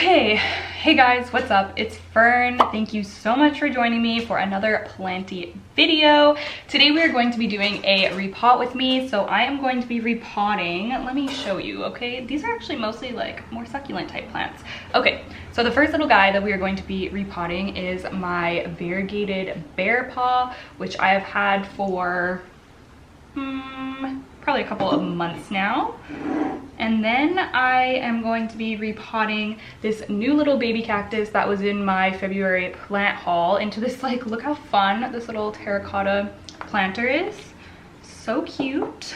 Okay, hey guys, what's up? It's Fern. Thank you so much for joining me for another planty video. Today we are going to be doing a repot with me. So I am going to be repotting. Let me show you, okay? These are actually mostly like more succulent type plants. Okay, so the first little guy that we are going to be repotting is my variegated bear paw, which I have had for probably a couple of months now. And then I am going to be repotting this new little baby cactus that was in my February plant haul into this, like, look how fun this little terracotta planter is. So cute.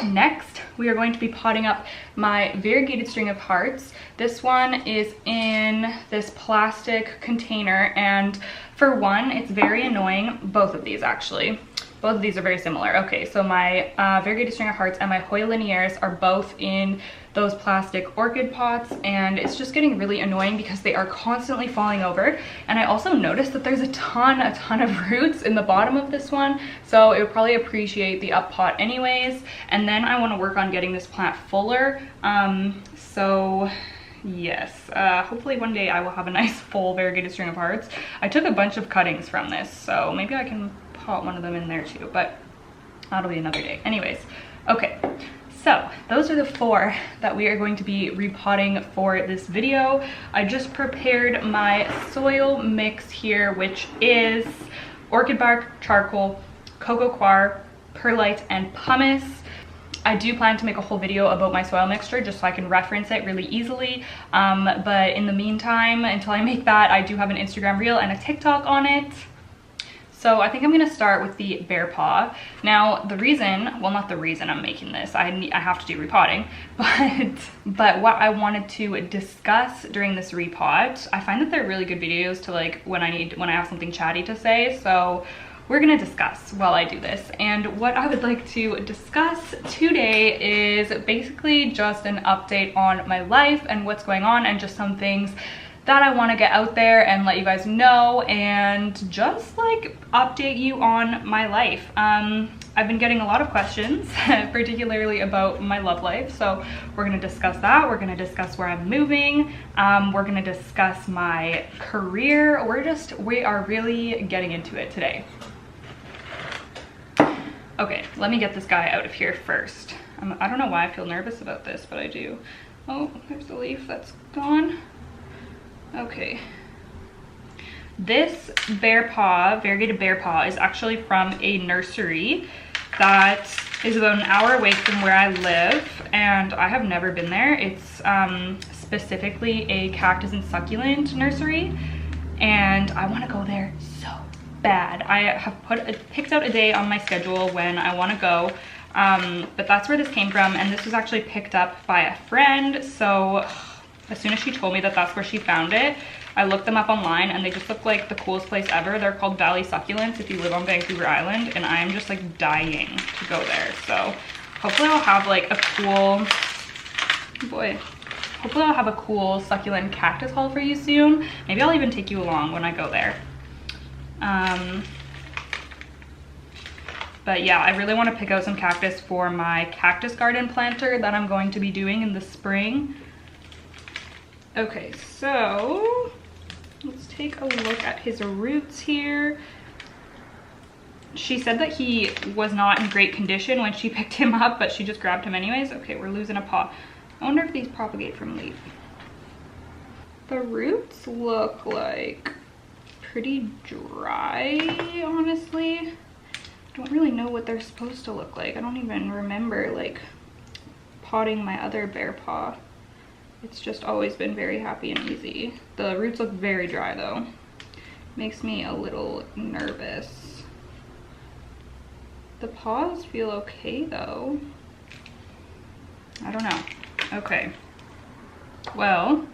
Next, we are going to be potting up my variegated string of hearts. This one is in this plastic container, and for one, it's very annoying. Both of these actually. Both of these are very similar. Okay, so my variegated string of hearts and my Hoya linearis are both in those plastic orchid pots, and it's just getting really annoying because they are constantly falling over. And I also noticed that there's a ton of roots in the bottom of this one, so it would probably appreciate the up pot anyways. And then I want to work on getting this plant fuller. So yes, hopefully one day I will have a nice full variegated string of hearts. I took a bunch of cuttings from this, so maybe I can pot one of them in there too, but that'll be another day. Anyways, okay, so those are the four that we are going to be repotting for this video. I just prepared my soil mix here, which is orchid bark, charcoal, cocoa coir, perlite, and pumice. I do plan to make a whole video about my soil mixture just so I can reference it really easily, but in the meantime, until I make that, I do have an Instagram reel and a TikTok on it. So I think I'm gonna start with the bear paw. Now the reason, well, not the reason I'm making this, I have to do repotting, but what I wanted to discuss during this repot, I find that they're really good videos to, like, when I have something chatty to say. So we're gonna discuss while I do this. And what I would like to discuss today is basically just an update on my life and what's going on, and just some things that I want to get out there and let you guys know, and just like update you on my life. I've been getting a lot of questions, particularly about my love life, so we're going to discuss that. We're going to discuss where I'm moving. We're going to discuss my career. We are really getting into it today. Okay, let me get this guy out of here first. I don't know why I feel nervous about this, but I do. Oh, there's the leaf that's gone. Okay, this bear paw, variegated bear paw, is actually from a nursery that is about an hour away from where I live, and I have never been there. It's specifically a cactus and succulent nursery, and I want to go there so bad. I have picked out a day on my schedule when I want to go, but that's where this came from, and this was actually picked up by a friend. So as soon as she told me that that's where she found it, I looked them up online, and they just look like the coolest place ever. They're called Valley Succulents if you live on Vancouver Island, and I am just like dying to go there. So hopefully I'll have like a cool, hopefully I'll have a cool succulent cactus haul for you soon. Maybe I'll even take you along when I go there. But yeah, I really want to pick out some cactus for my cactus garden planter that I'm going to be doing in the spring. Okay, so let's take a look at his roots here. She said that he was not in great condition when she picked him up, but she just grabbed him anyways. Okay, we're losing a paw. I wonder if these propagate from leaf. The roots look like pretty dry, honestly. I don't really know what they're supposed to look like. I don't even remember like potting my other bear paw. It's just always been very happy and easy. The roots look very dry though. Makes me a little nervous. The paws feel okay though. I don't know. Okay. Well,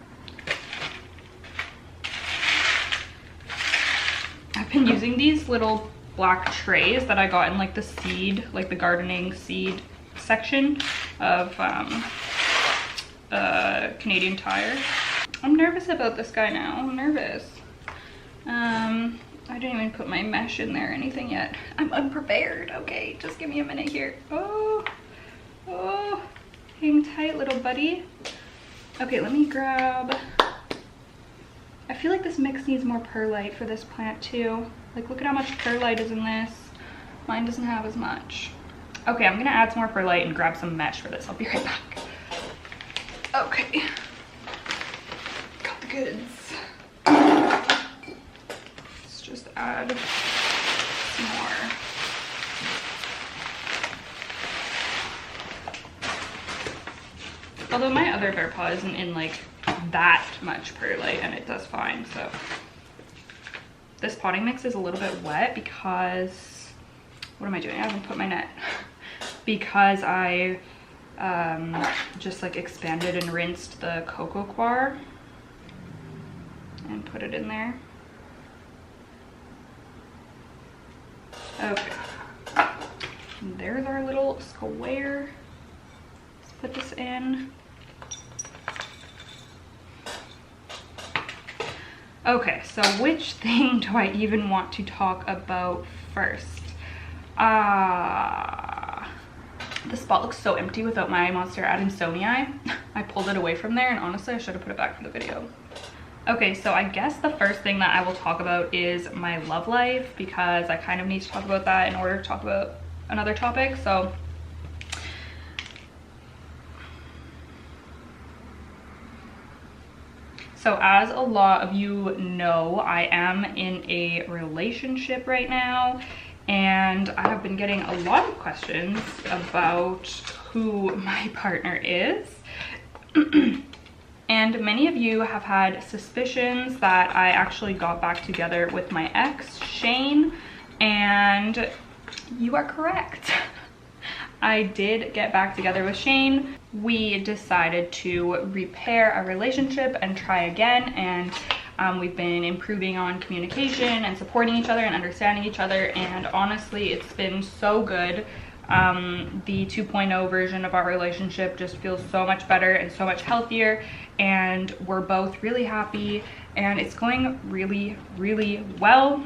I've been using these little black trays that I got in like the seed, like the gardening seed section of Canadian Tire. I'm nervous about this guy now. I'm nervous. I didn't even put my mesh in there or anything yet. I'm unprepared. Okay, just give me a minute here. Oh, hang tight, little buddy. Okay, let me grab I feel like this mix needs more perlite for this plant too. Like, look at how much perlite is in this. Mine doesn't have as much. Okay, I'm gonna add some more perlite and grab some mesh for this. I'll be right back. Okay, got the goods. Let's just add some more. Although my other bear pot isn't in like that much perlite and it does fine, so. This potting mix is a little bit wet because, what am I doing? I haven't put my net. Because I just like expanded and rinsed the cocoa coir and put it in there. Okay, and there's our little square. Let's put this in. Okay, so which thing do I even want to talk about first? The spot looks so empty without my Monster Adansonii. I pulled it away from there and honestly I should have put it back for the video. Okay, so I guess the first thing that I will talk about is my love life, because I kind of need to talk about that in order to talk about another topic. So as a lot of you know, I am in a relationship right now, and I have been getting a lot of questions about who my partner is. And many of you have had suspicions that I actually got back together with my ex, Shane, and you are correct. I did get back together with Shane. We decided to repair our relationship and try again, and we've been improving on communication and supporting each other and understanding each other, and honestly it's been so good. The 2.0 version of our relationship just feels so much better and so much healthier, and we're both really happy and it's going really, really well.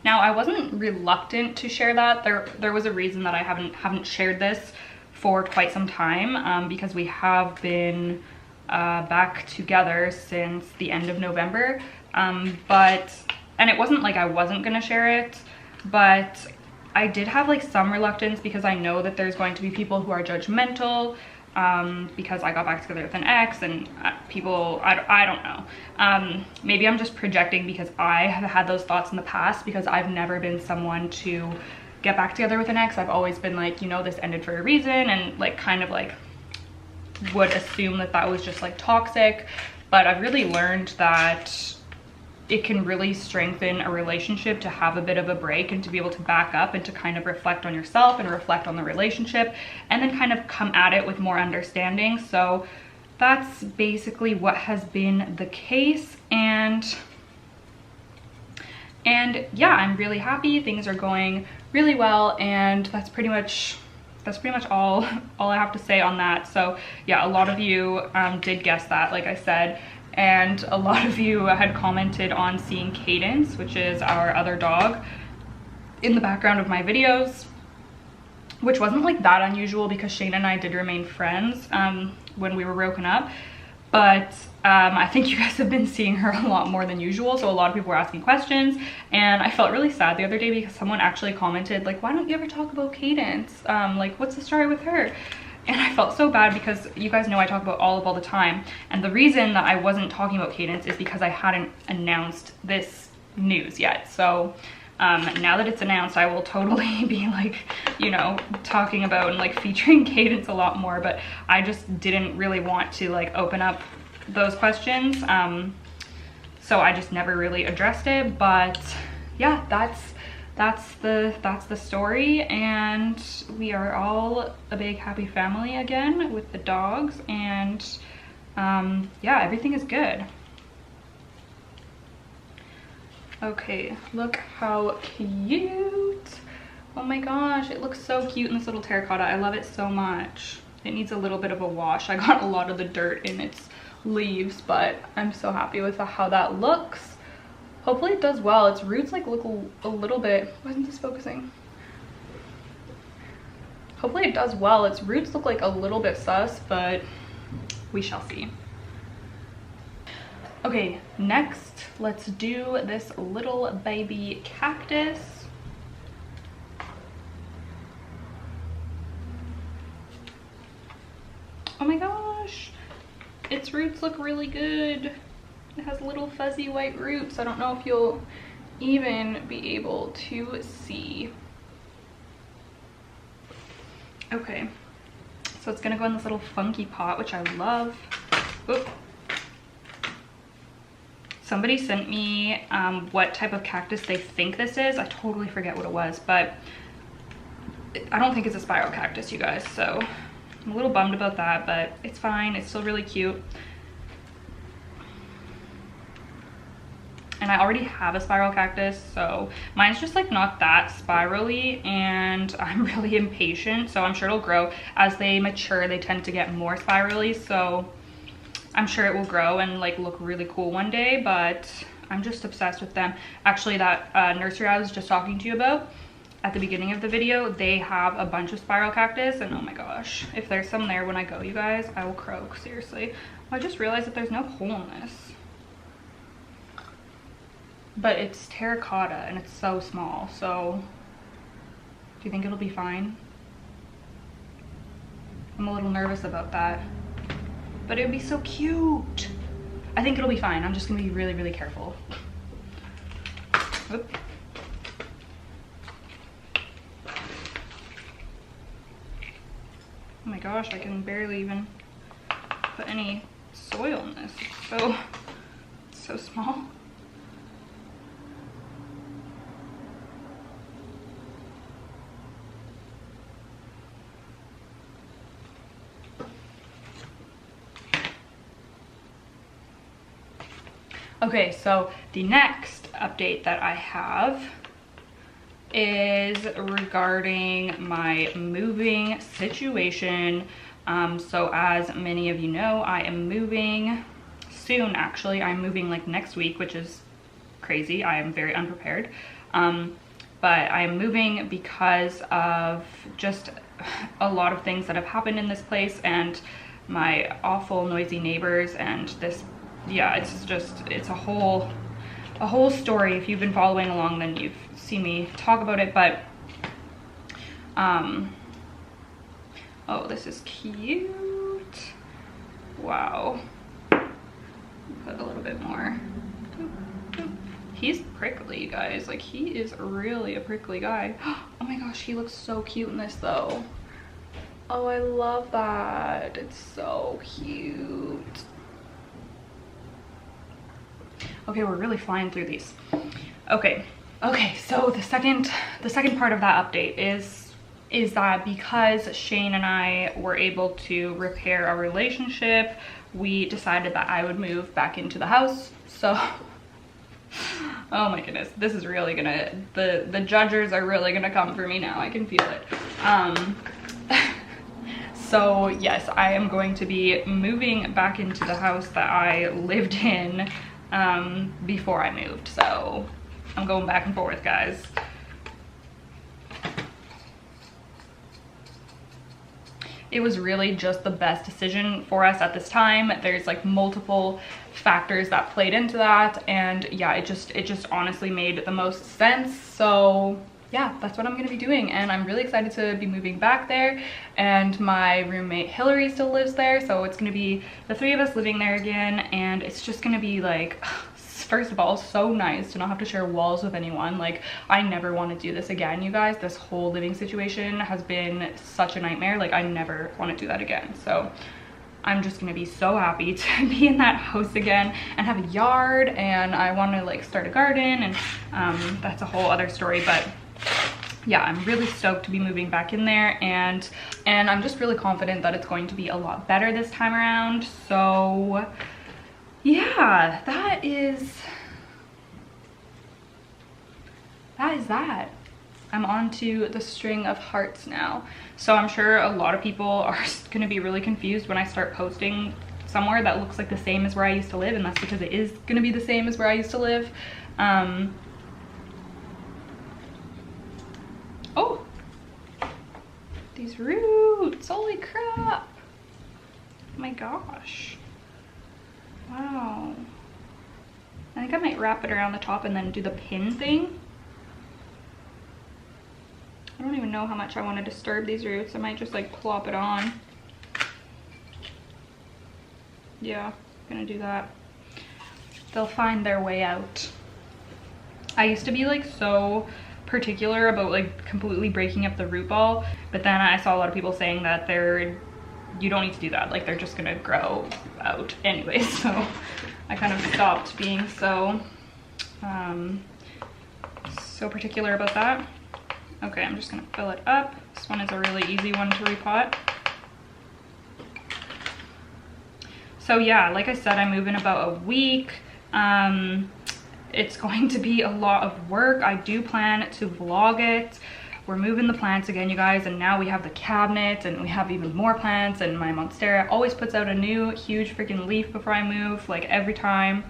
Now, I wasn't reluctant to share that. There was a reason that I haven't shared this for quite some time, because we have been back together since the end of November. And it wasn't like I wasn't gonna share it, but I did have like some reluctance because I know that there's going to be people who are judgmental, because I got back together with an ex, and people, I don't know. Maybe I'm just projecting because I have had those thoughts in the past, because I've never been someone to get back together with an ex. I've always been like, you know, this ended for a reason, and like kind of like would assume that that was just like toxic. But I've really learned that it can really strengthen a relationship to have a bit of a break and to be able to back up and to kind of reflect on yourself and reflect on the relationship, and then kind of come at it with more understanding. So that's basically what has been the case, and yeah, I'm really happy. Things are going really well, and that's pretty much all I have to say on that. So yeah, a lot of you did guess that, like I said. And a lot of you had commented on seeing Cadence, which is our other dog, in the background of my videos, which wasn't like that unusual because Shane and I did remain friends when we were broken up. But I think you guys have been seeing her a lot more than usual, so a lot of people were asking questions, and I felt really sad the other day because someone actually commented like, why don't you ever talk about Cadence? Like, what's the story with her? And I felt so bad because you guys know I talk about Olive all the time, and the reason that I wasn't talking about Cadence is because I hadn't announced this news yet. So now that it's announced, I will totally be like, you know, talking about and like featuring Cadence a lot more, but I just didn't really want to like open up those questions, so I just never really addressed it. But yeah, that's the story, and we are all a big happy family again with the dogs, and yeah, everything is good. Okay, look how cute. Oh my gosh, it looks so cute in this little terracotta. I love it so much. It needs a little bit of a wash. I got a lot of the dirt in its leaves, but I'm so happy with how that looks. Hopefully it does well. Its roots like look a little bit, why isn't this focusing? hopefully it does well. Its roots look like a little bit sus, but we shall see. Okay, next, let's do this little baby cactus. Oh my gosh, its roots look really good. It has little fuzzy white roots. I don't know if you'll even be able to see. Okay, so it's gonna go in this little funky pot, which I love. Oop. Somebody sent me what type of cactus they think this is. I totally forget what it was, but I don't think it's a spiral cactus, you guys, so I'm a little bummed about that, but it's fine. It's still really cute. And I already have a spiral cactus, so mine's just like not that spirally, and I'm really impatient, so I'm sure it'll grow. As they mature, they tend to get more spirally, so I'm sure it will grow and like look really cool one day, but I'm just obsessed with them. Actually, that nursery I was just talking to you about at the beginning of the video, they have a bunch of spiral cactus, and oh my gosh, if there's some there when I go, you guys, I will croak, seriously. I just realized that there's no hole in this. But it's terracotta and it's so small, so do you think it'll be fine? I'm a little nervous about that, but it would be so cute. I think it'll be fine. I'm just gonna be really, really careful. Oop. Oh my gosh, I can barely even put any soil in this. It's so small. Okay, so the next update that I have is regarding my moving situation. So as many of you know, I am moving soon. Actually, I'm moving like next week, which is crazy. I am very unprepared. But I am moving because of just a lot of things that have happened in this place and my awful noisy neighbors and this. Yeah, it's a whole story. If you've been following along, then you've seen me talk about it, but oh, this is cute. Wow. Put a little bit more. He's prickly, you guys. Like, he is really a prickly guy. Oh my gosh, he looks so cute in this though. Oh, I love that. It's so cute. Okay, we're really flying through these. Okay, so the second part of that update is that because Shane and I were able to repair our relationship, we decided that I would move back into the house. So, oh my goodness, this is really gonna, the judges are really gonna come for me now. I can feel it. So yes, I am going to be moving back into the house that I lived in before I moved, so I'm going back and forth, guys. It was really just the best decision for us at this time. There's like multiple factors that played into that, and yeah, it just honestly made the most sense. So yeah, that's what I'm gonna be doing, and I'm really excited to be moving back there. And my roommate Hillary still lives there, so it's gonna be the three of us living there again, and it's just gonna be like, first of all, so nice to not have to share walls with anyone. Like, I never want to do this again, you guys. This whole living situation has been such a nightmare. Like, I never want to do that again. So I'm just gonna be so happy to be in that house again and have a yard, and I want to like start a garden, and that's a whole other story. But yeah, I'm really stoked to be moving back in there, and I'm just really confident that it's going to be a lot better this time around. So yeah, that is that. I'm on to the string of hearts now. So I'm sure a lot of people are going to be really confused when I start posting somewhere that looks like the same as where I used to live, and that's because it is going to be the same as where I used to live. Oh, these roots. Holy crap. Oh my gosh. Wow. I think I might wrap it around the top and then do the pin thing. I don't even know how much I want to disturb these roots. I might just like plop it on. Yeah, gonna do that. They'll find their way out. I used to be like so particular about like completely breaking up the root ball, but then I saw a lot of people saying that you don't need to do that, like they're just gonna grow out anyway. So I kind of stopped being so particular about that. Okay, I'm just gonna fill it up. This one is a really easy one to repot. So yeah, like I said, I move in about a week. It's going to be a lot of work. I do plan to vlog it. We're moving the plants again, you guys, and now we have the cabinet and we have even more plants, and my monstera always puts out a new huge freaking leaf before I move, like every time.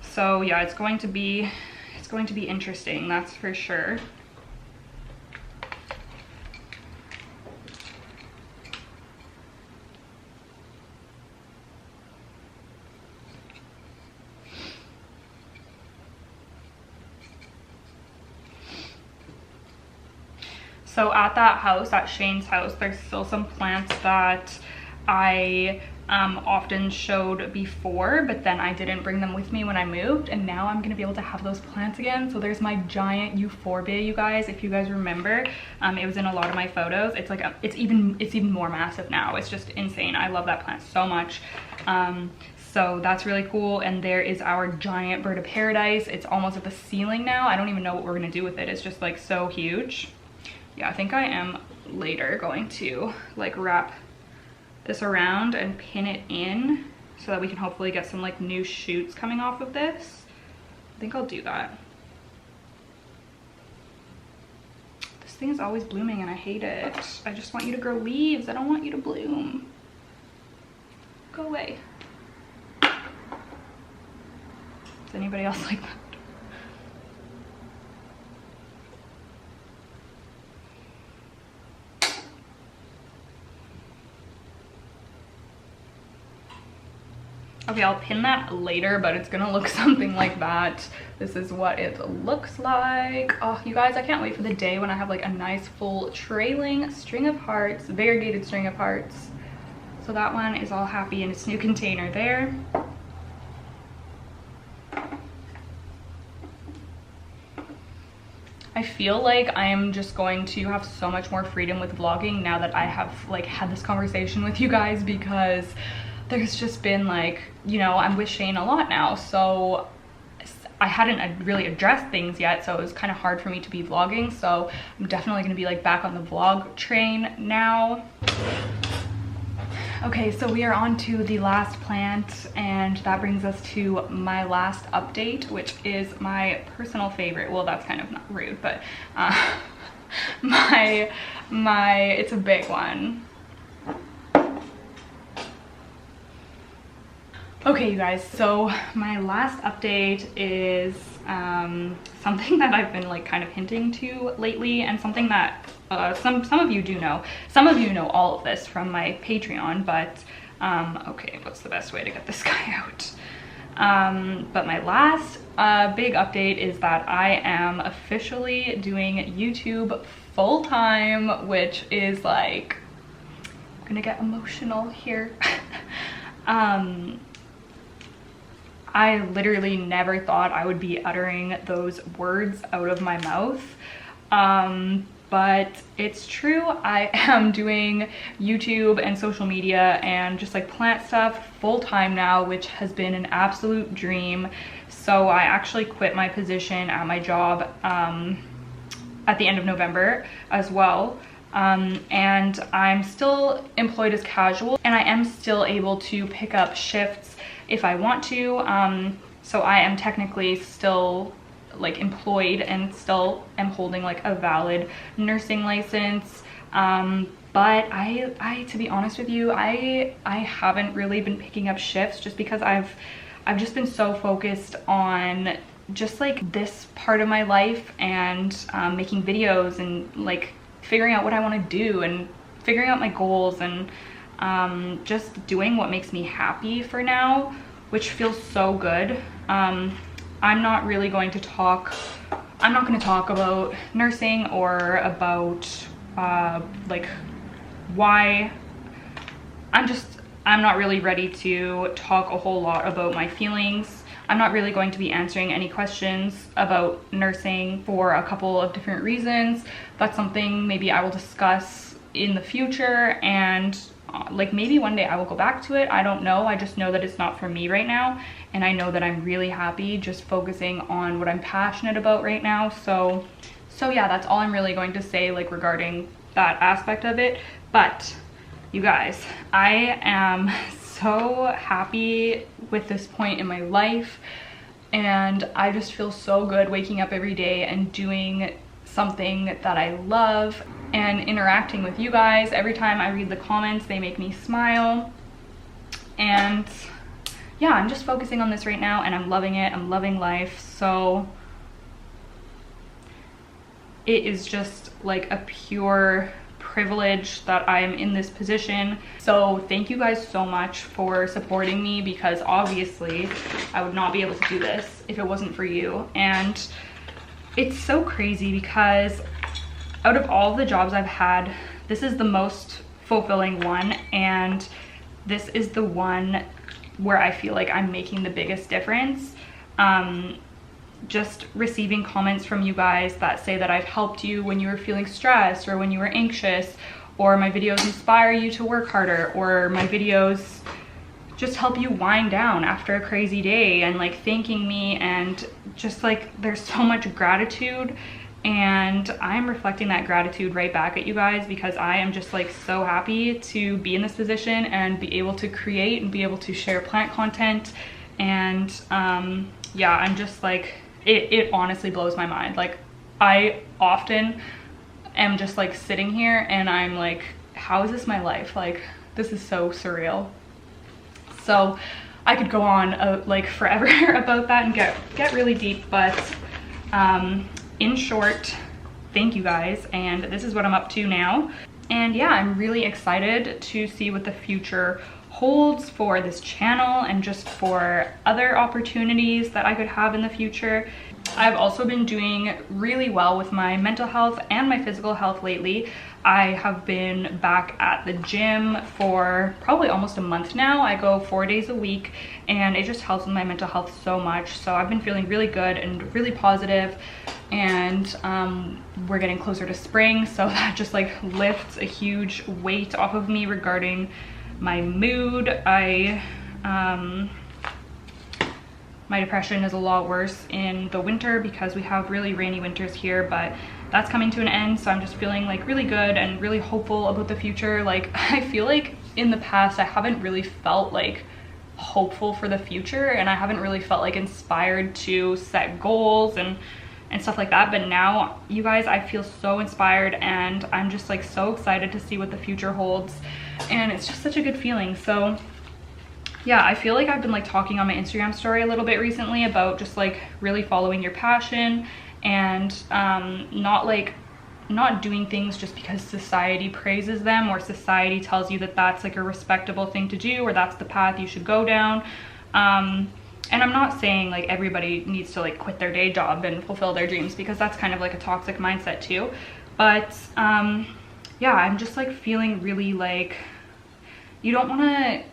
So yeah, it's going to be interesting, that's for sure. So at that house, at Shane's house, there's still some plants that I often showed before, but then I didn't bring them with me when I moved, and now I'm gonna be able to have those plants again. So there's my giant euphorbia, you guys. If you guys remember, it was in a lot of my photos. It's like it's even more massive now. It's just insane. I love that plant so much. So that's really cool. And there is our giant bird of paradise. It's almost at the ceiling now. I don't even know what we're gonna do with it. It's just like so huge. Yeah, I think I am later going to like wrap this around and pin it in so that we can hopefully get some like new shoots coming off of this. I think I'll do that. This thing is always blooming and I hate it. I just want you to grow leaves. I don't want you to bloom. Go away. Is anybody else like that? Okay, I'll pin that later, but it's gonna look something like that. This is what it looks like. Oh, you guys, I can't wait for the day when I have like a nice full trailing string of hearts, variegated string of hearts. So that one is all happy in its new container there. I feel like I am just going to have so much more freedom with vlogging now that I have like had this conversation with you guys, because there's just been like, you know, I'm with Shane a lot now, so I hadn't really addressed things yet, so it was kind of hard for me to be vlogging. So I'm definitely gonna be like back on the vlog train now. Okay, so we are on to the last plant, and that brings us to my last update, which is my personal favorite. Well, that's kind of not rude, but it's a big one. Okay, you guys, so my last update is something that I've been like kind of hinting to lately, and something that some of you do know. Some of you know all of this from my Patreon, but okay, what's the best way to get this guy out? But my last big update is that I am officially doing YouTube full-time, which is like, I'm gonna get emotional here. I literally never thought I would be uttering those words out of my mouth, but it's true. I am doing YouTube and social media and just like plant stuff full-time now, which has been an absolute dream. So I actually quit my position at my job at the end of November as well. And I'm still employed as casual, and I am still able to pick up shifts if I want to. So I am technically still like employed and still am holding like a valid nursing license. But I to be honest with you, I haven't really been picking up shifts just because I've just been so focused on just like this part of my life and making videos and like figuring out what I want to do and figuring out my goals and just doing what makes me happy for now, which feels so good. I'm not really going to talk, I'm not going to talk about nursing or about like why. I'm not really ready to talk a whole lot about my feelings. I'm not really going to be answering any questions about nursing for a couple of different reasons. That's something maybe I will discuss in the future, and like maybe one day I will go back to it. I don't know. I just know that it's not for me right now, and I know that I'm really happy just focusing on what I'm passionate about right now. So yeah, that's all I'm really going to say like regarding that aspect of it. But you guys, I am so happy with this point in my life, and I just feel so good waking up every day and doing something that I love and interacting with you guys. Every time I read the comments, they make me smile. And yeah, I'm just focusing on this right now and I'm loving it. I'm loving life. So it is just like a pure privilege that I'm in this position. So thank you guys so much for supporting me, because obviously I would not be able to do this if it wasn't for you. And it's so crazy because out of all the jobs I've had, this is the most fulfilling one, and this is the one where I feel like I'm making the biggest difference. Just receiving comments from you guys that say that I've helped you when you were feeling stressed or when you were anxious, or my videos inspire you to work harder, or my videos just help you wind down after a crazy day, and like thanking me, and just like there's so much gratitude, and I'm reflecting that gratitude right back at you guys, because I am just like so happy to be in this position and be able to create and be able to share plant content. And yeah, I'm just like, it honestly blows my mind. Like I often am just like sitting here and I'm like, how is this my life? Like this is so surreal. So I could go on like forever about that and get really deep, but in short, thank you guys, and this is what I'm up to now. And yeah, I'm really excited to see what the future holds for this channel and just for other opportunities that I could have in the future. I've also been doing really well with my mental health and my physical health lately. I have been back at the gym for probably almost a month now. I go 4 days a week, and it just helps with my mental health so much. So I've been feeling really good and really positive, and we're getting closer to spring, so that just like lifts a huge weight off of me regarding my mood. My depression is a lot worse in the winter because we have really rainy winters here, but that's coming to an end. So I'm just feeling like really good and really hopeful about the future. Like I feel like in the past I haven't really felt like hopeful for the future, and I haven't really felt like inspired to set goals and stuff like that. But now, you guys, I feel so inspired, and I'm just like so excited to see what the future holds, and it's just such a good feeling. So yeah, I feel like I've been like talking on my Instagram story a little bit recently about just like really following your passion, and not doing things just because society praises them, or society tells you that that's like a respectable thing to do, or that's the path you should go down. And I'm not saying like everybody needs to like quit their day job and fulfill their dreams, because that's kind of like a toxic mindset too. But yeah, I'm just like feeling really like you don't want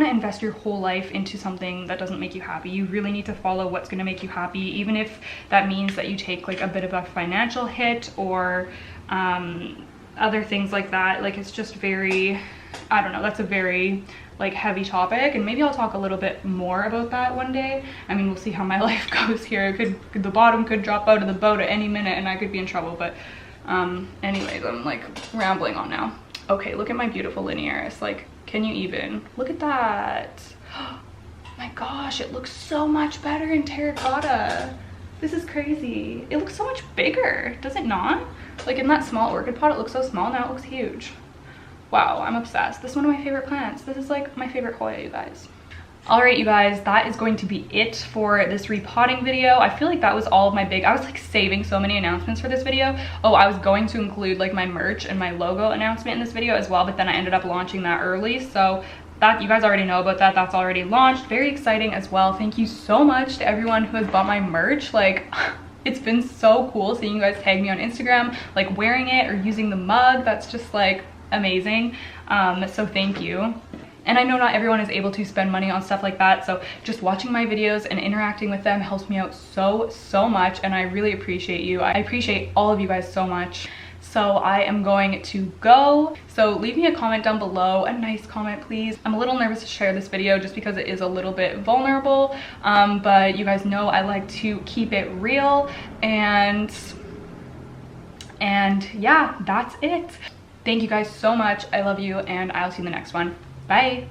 to invest your whole life into something that doesn't make you happy. You really need to follow what's going to make you happy, even if that means that you take like a bit of a financial hit or other things like that. Like it's just very, I don't know, that's a very like heavy topic, and maybe I'll talk a little bit more about that one day. I mean, we'll see how my life goes here. The bottom could drop out of the boat at any minute and I could be in trouble. But anyways, I'm like rambling on now. Okay, look at my beautiful linearis. Like, can you even look at that? Oh my gosh, it looks so much better in terracotta. This is crazy. It looks so much bigger, does it not? Like in that small orchid pot, it looks so small. Now it looks huge. Wow, I'm obsessed. This is one of my favorite plants. This is like my favorite Hoya, you guys. All right, you guys, that is going to be it for this repotting video. I feel like that was all of my I was like saving so many announcements for this video. Oh, I was going to include like my merch and my logo announcement in this video as well, but then I ended up launching that early. So that, you guys already know about that. That's already launched. Very exciting as well. Thank you so much to everyone who has bought my merch. Like, it's been so cool seeing you guys tag me on Instagram, like wearing it or using the mug. That's just like amazing. So thank you. And I know not everyone is able to spend money on stuff like that, so just watching my videos and interacting with them helps me out so much, and I really appreciate you. I appreciate all of you guys so much. So I am going to go. So leave me a comment down below, a nice comment please. I'm a little nervous to share this video just because it is a little bit vulnerable, but you guys know I like to keep it real, and yeah, that's it. Thank you guys so much. I love you, and I'll see you in the next one. Bye.